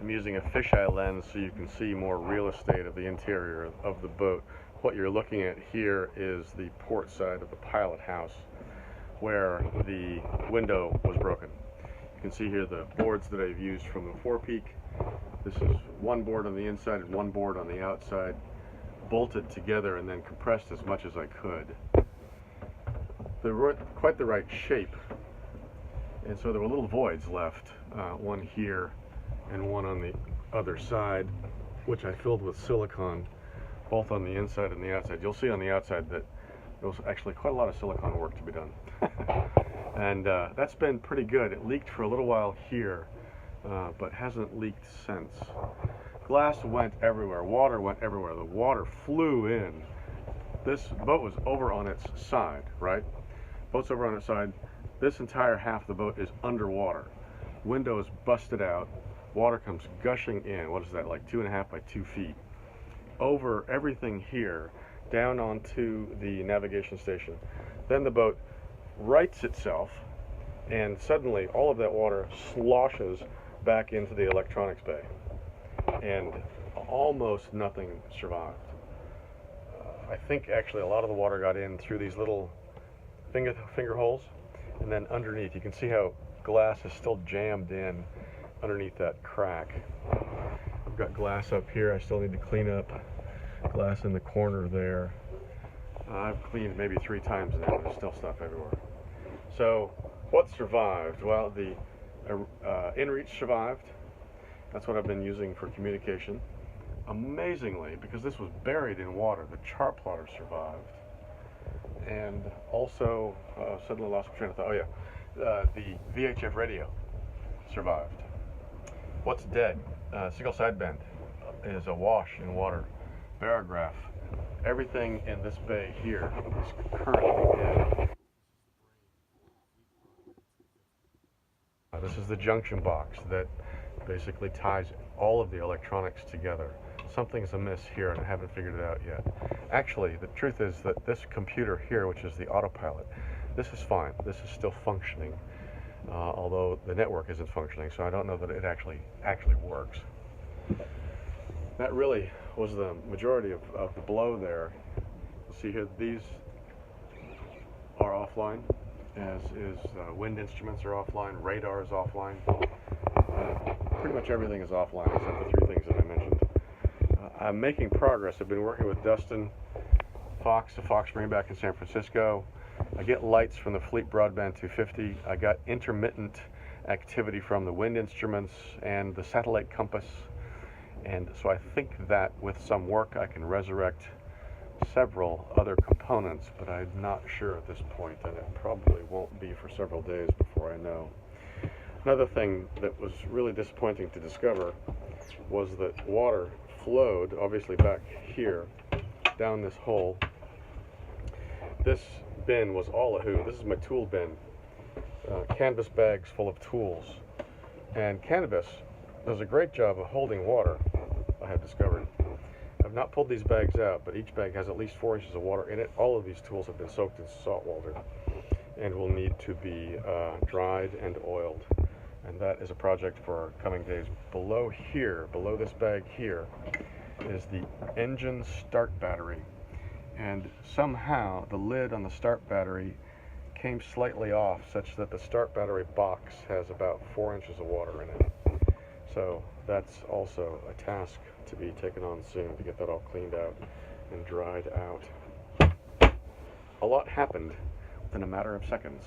I'm using a fisheye lens so you can see more real estate of the interior of the boat. What you're looking at here is the port side of the pilot house where the window was broken. You can see here the boards that I've used from the forepeak. This is one board on the inside and one board on the outside, bolted together and then compressed as much as I could. They're quite the right shape, and so there were little voids left, one here and one on the other side, which I filled with silicone, both on the inside and the outside. You'll see on the outside that there was actually quite a lot of silicone work to be done. And that's been pretty good. It leaked for a little while here, but hasn't leaked since. Glass went everywhere, water went everywhere. The water flew in. This boat was over on its side, right? Boat's over on its side. This entire half of the boat is underwater. Window is busted out. Water comes gushing in. What is that, like 2.5 by 2 feet? Over everything here, down onto the navigation station. Then the boat rights itself, and suddenly all of that water sloshes back into the electronics bay. And almost nothing survived. I think actually a lot of the water got in through these little finger holes, and then underneath you can see how glass is still jammed in underneath that crack. I've got glass up here I still need to clean up, glass in the corner there. I've cleaned maybe 3 times now. There's still stuff everywhere. So what survived? Well, the inReach survived. That's what I've been using for communication. Amazingly, because this was buried in water, the chart plotter survived. And also, suddenly lost my train of thought. Oh yeah, the VHF radio survived. What's dead? Single sideband is awash in water. Barograph. Everything in this bay here is currently dead. This is the junction box that basically ties all of the electronics together. Something's amiss here and I haven't figured it out yet. Actually, the truth is that this computer here, which is the autopilot, this is fine. This is still functioning, although the network isn't functioning, so I don't know that it actually works. That really was the majority of the blow there. You see here, these are offline, as is wind instruments are offline, radar is offline. Pretty much everything is offline except the 3 things that I mentioned. I'm making progress. I've been working with Dustin Fox of Fox Marine back in San Francisco. I get lights from the Fleet Broadband 250. I got intermittent activity from the wind instruments and the satellite compass. And so I think that with some work I can resurrect several other components, but I'm not sure at this point, and it probably won't be for several days before I know. Another thing that was really disappointing to discover was that water flowed, obviously back here, down this hole. This bin was all a hoo. This is my tool bin. Canvas bags full of tools. And canvas does a great job of holding water, I have discovered. I've not pulled these bags out, but each bag has at least 4 inches of water in it. All of these tools have been soaked in salt water and will need to be dried and oiled. And that is a project for coming days. Below here, below this bag here, is the engine start battery. And somehow the lid on the start battery came slightly off, such that the start battery box has about 4 inches of water in it. So that's also a task to be taken on soon, to get that all cleaned out and dried out. A lot happened within a matter of seconds.